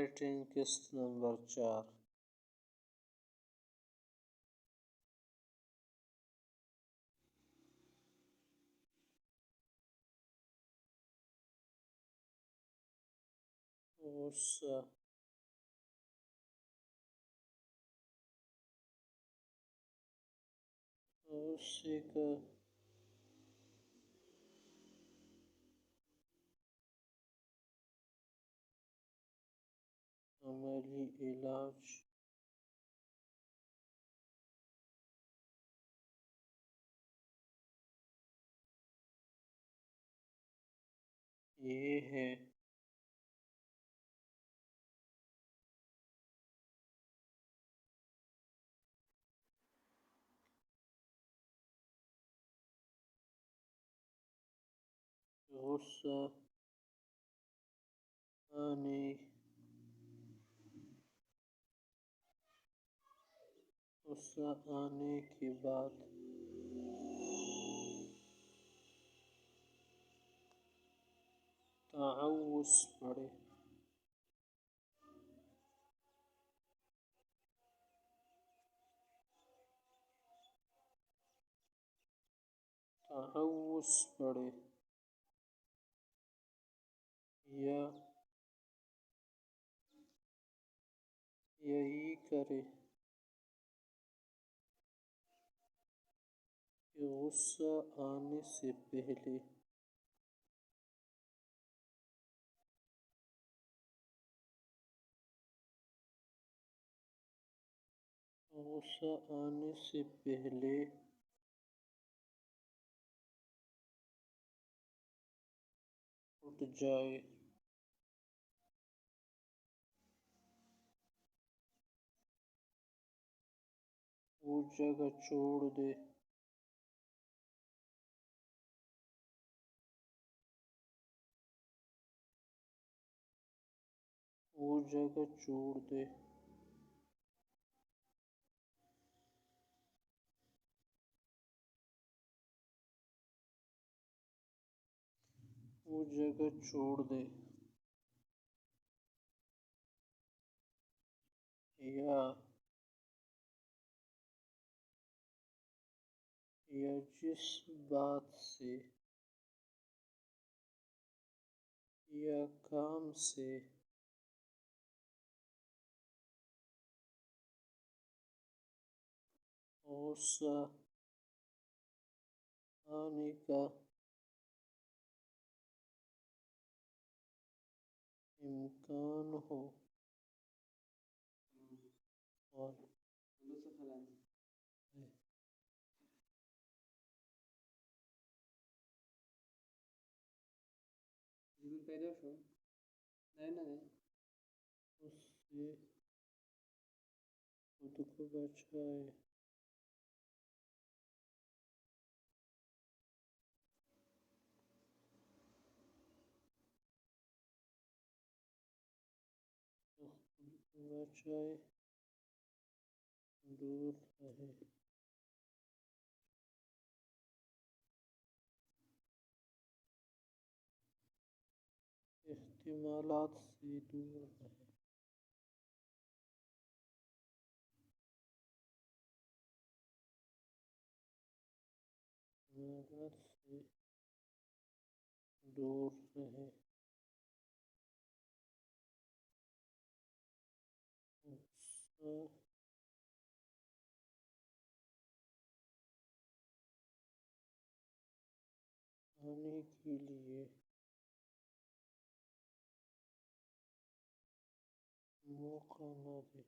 Writing قسط number 4۔ غصہ، غصے کا عملی علاج یہ ہے غصہ آنے کے بعد تعوذ پڑھے۔ تعوذ پڑھے یا یہی کرے کہ غصہ آنے سے پہلے اٹھ جائے، وہ جگہ چھوڑ دے، وہ جگہ چھوڑ دے، وہ جگہ چھوڑ دے، یا جس بات سے یا کام سے غصہ آنے کا امکان ہو، اور اس سے خود کو بچائے۔ دور رہے، احتمالات سے دور رہے، احتمالات سے دور رہے، غصہ آنے کے لیے موقع نہ دے۔